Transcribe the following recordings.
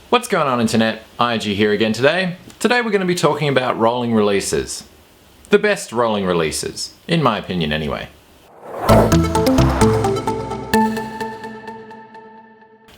What's going on, Internet? IG here again today. Today we're going to be talking about rolling releases. The best rolling releases, in my opinion anyway.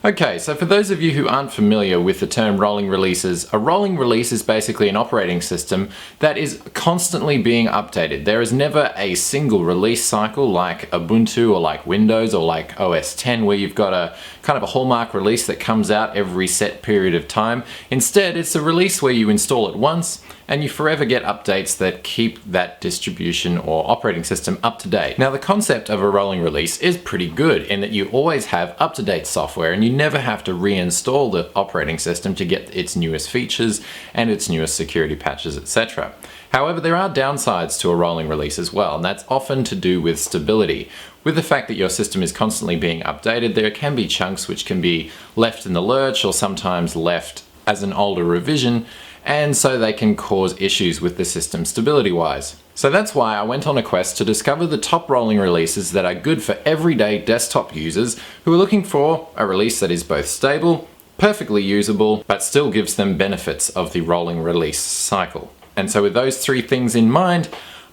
Okay, so for those of you who aren't familiar with the term rolling releases, a rolling release is basically an operating system that is constantly being updated. There is never a single release cycle like Ubuntu or like Windows or like OS X where you've got a kind of a hallmark release that comes out every set period of time. Instead, it's a release where you install it once and you forever get updates that keep that distribution or operating system up to date. Now, the concept of a rolling release is pretty good in that you always have up-to-date software and you never have to reinstall the operating system to get its newest features and its newest security patches, etc. However, there are downsides to a rolling release as well, and that's often to do with stability. With the fact that your system is constantly being updated, there can be chunks which can be left in the lurch or sometimes left as an older revision, and so they can cause issues with the system stability-wise. So that's why I went on a quest to discover the top rolling releases that are good for everyday desktop users who are looking for a release that is both stable, perfectly usable, but still gives them benefits of the rolling release cycle. And so with those three things in mind,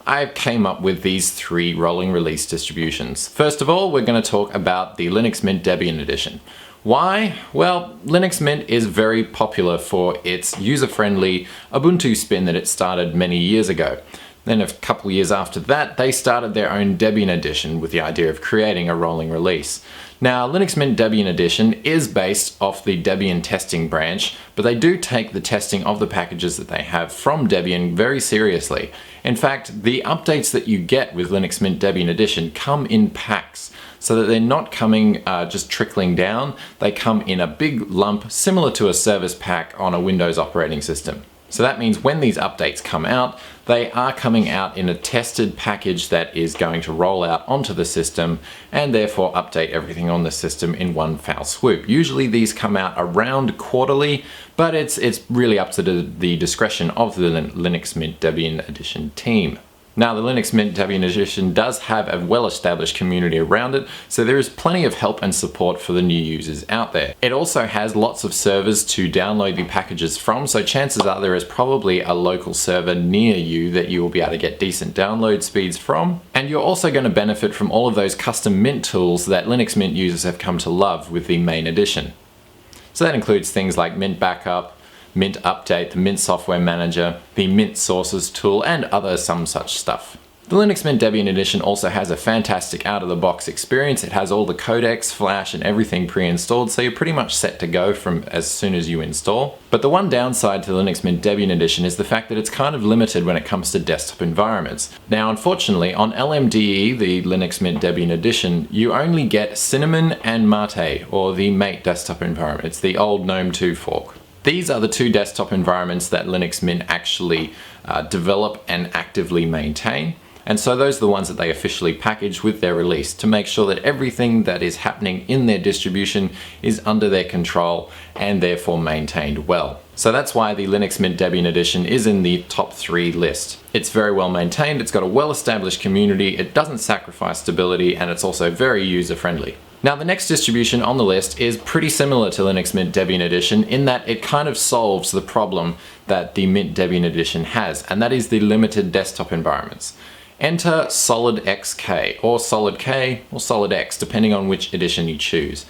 I came up with these three rolling release distributions. First of all, we're going to talk about the Linux Mint Debian edition. Why? Well, Linux Mint is very popular for its user-friendly Ubuntu spin that it started many years ago. Then a couple years after that, they started their own Debian edition with the idea of creating a rolling release. Now, Linux Mint Debian edition is based off the Debian testing branch, but they do take the testing of the packages that they have from Debian very seriously. In fact, the updates that you get with Linux Mint Debian edition come in packs, so that they're not coming just trickling down. They come in a big lump, similar to a service pack on a Windows operating system. So that means when these updates come out, they are coming out in a tested package that is going to roll out onto the system and therefore update everything on the system in one foul swoop. Usually these come out around quarterly, but it's really up to the discretion of the Linux Mint Debian Edition team. Now, the Linux Mint Debian Edition does have a well-established community around it, so there is plenty of help and support for the new users out there. It also has lots of servers to download the packages from, so chances are there is probably a local server near you that you will be able to get decent download speeds from. And you're also going to benefit from all of those custom Mint tools that Linux Mint users have come to love with the main edition. So that includes things like Mint Backup, Mint Update, the Mint Software Manager, the Mint Sources tool, and other some such stuff. The Linux Mint Debian Edition also has a fantastic out-of-the-box experience. It has all the codecs, flash, and everything pre-installed, so you're pretty much set to go from as soon as you install. But the one downside to the Linux Mint Debian Edition is the fact that it's kind of limited when it comes to desktop environments. Now, unfortunately, on LMDE, the Linux Mint Debian Edition, you only get Cinnamon and Mate, or the Mate desktop environment. It's the old GNOME 2 fork. These are the two desktop environments that Linux Mint actually develop and actively maintain. And so those are the ones that they officially package with their release to make sure that everything that is happening in their distribution is under their control and therefore maintained well. So that's why the Linux Mint Debian Edition is in the top 3 list. It's very well maintained, it's got a well-established community, it doesn't sacrifice stability, and it's also very user-friendly. Now, the next distribution on the list is pretty similar to Linux Mint Debian Edition in that it kind of solves the problem that the Mint Debian Edition has, and that is the limited desktop environments. Enter SolidXK, or SolidK, or SolidX, depending on which edition you choose.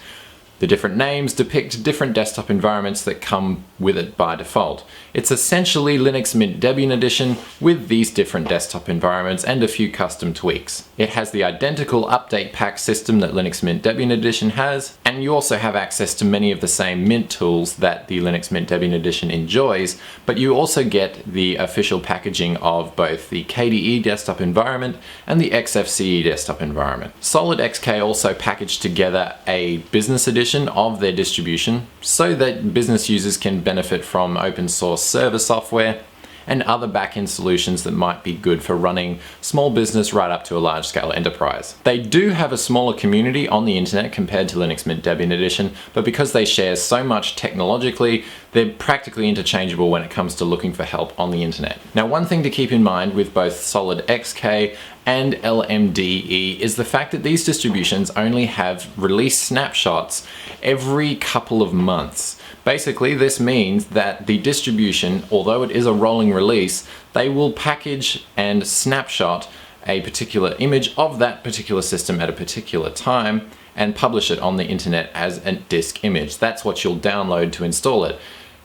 The different names depict different desktop environments that come with it by default. It's essentially Linux Mint Debian Edition with these different desktop environments and a few custom tweaks. It has the identical update pack system that Linux Mint Debian Edition has, and you also have access to many of the same Mint tools that the Linux Mint Debian Edition enjoys, but you also get the official packaging of both the KDE desktop environment and the XFCE desktop environment. SolidXK also packaged together a business edition of their distribution so that business users can benefit from open source server software and other back-end solutions that might be good for running small business right up to a large-scale enterprise. They do have a smaller community on the internet compared to Linux Mint Debian Edition, but because they share so much technologically, they're practically interchangeable when it comes to looking for help on the internet. Now, one thing to keep in mind with both SolidXK and LMDE is the fact that these distributions only have release snapshots every couple of months. Basically, this means that the distribution, although it is a rolling release, they will package and snapshot a particular image of that particular system at a particular time and publish it on the internet as a disk image. That's what you'll download to install it.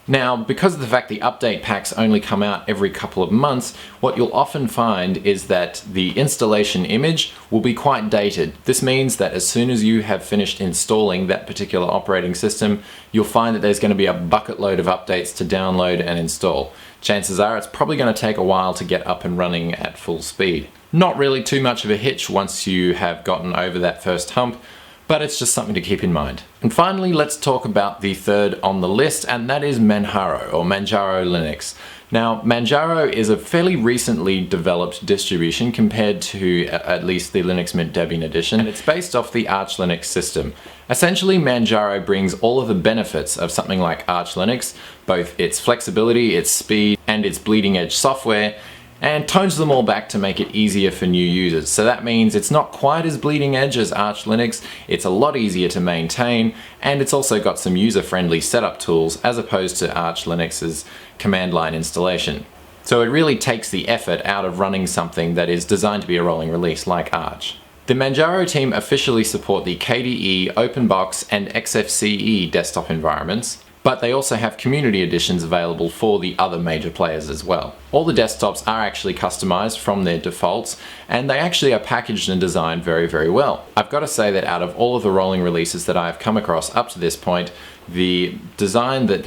Now, because of the fact the update packs only come out every couple of months, what you'll often find is that the installation image will be quite dated. This means that as soon as you have finished installing that particular operating system, you'll find that there's going to be a bucket load of updates to download and install. Chances are it's probably going to take a while to get up and running at full speed. Not really too much of a hitch once you have gotten over that first hump, but it's just something to keep in mind. And finally, let's talk about the third on the list, and that is Manjaro, or Manjaro Linux. Now, Manjaro is a fairly recently developed distribution compared to at least the Linux Mint Debian edition, and it's based off the Arch Linux system. Essentially, Manjaro brings all of the benefits of something like Arch Linux, both its flexibility, its speed, and its bleeding edge software, and tones them all back to make it easier for new users. So that means it's not quite as bleeding edge as Arch Linux, it's a lot easier to maintain, and it's also got some user-friendly setup tools as opposed to Arch Linux's command line installation. So it really takes the effort out of running something that is designed to be a rolling release like Arch. The Manjaro team officially support the KDE, OpenBox, and XFCE desktop environments, but they also have community editions available for the other major players as well. All the desktops are actually customized from their defaults, and they actually are packaged and designed very, very well. I've got to say that out of all of the rolling releases that I've come across up to this point, the design that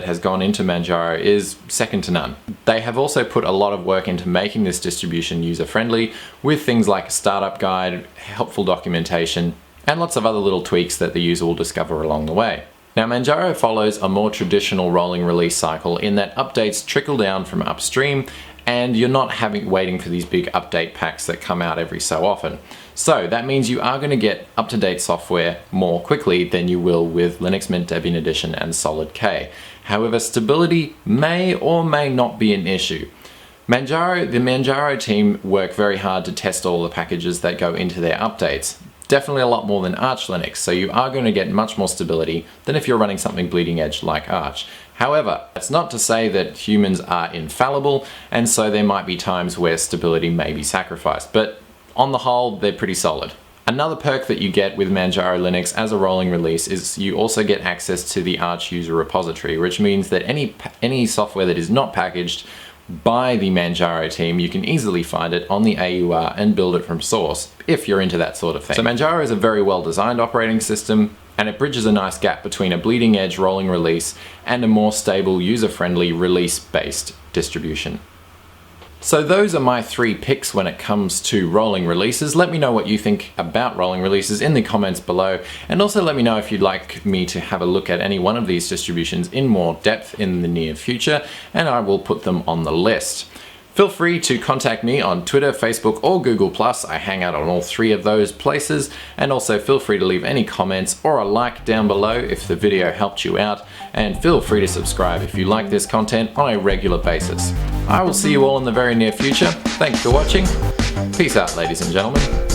has gone into Manjaro is second to none. They have also put a lot of work into making this distribution user-friendly with things like a startup guide, helpful documentation, and lots of other little tweaks that the user will discover along the way. Now, Manjaro follows a more traditional rolling release cycle in that updates trickle down from upstream and you're not waiting for these big update packs that come out every so often. So that means you are going to get up-to-date software more quickly than you will with Linux Mint Debian Edition and Solid K. However, stability may or may not be an issue. The Manjaro team work very hard to test all the packages that go into their updates. Definitely a lot more than Arch Linux, so you are going to get much more stability than if you're running something bleeding edge like Arch. However, that's not to say that humans are infallible, and so there might be times where stability may be sacrificed, but on the whole, they're pretty solid. Another perk that you get with Manjaro Linux as a rolling release is you also get access to the Arch user repository, which means that any software that is not packaged by the Manjaro team, you can easily find it on the AUR and build it from source, if you're into that sort of thing. So Manjaro is a very well designed operating system, and it bridges a nice gap between a bleeding edge rolling release and a more stable, user-friendly, release-based distribution. So those are my 3 picks when it comes to rolling releases. Let me know what you think about rolling releases in the comments below, and also let me know if you'd like me to have a look at any one of these distributions in more depth in the near future, and I will put them on the list. Feel free to contact me on Twitter, Facebook, or Google+. I hang out on all 3 of those places, and also feel free to leave any comments or a like down below if the video helped you out, and feel free to subscribe if you like this content on a regular basis. I will see you all in the very near future. Thanks for watching. Peace out, ladies and gentlemen.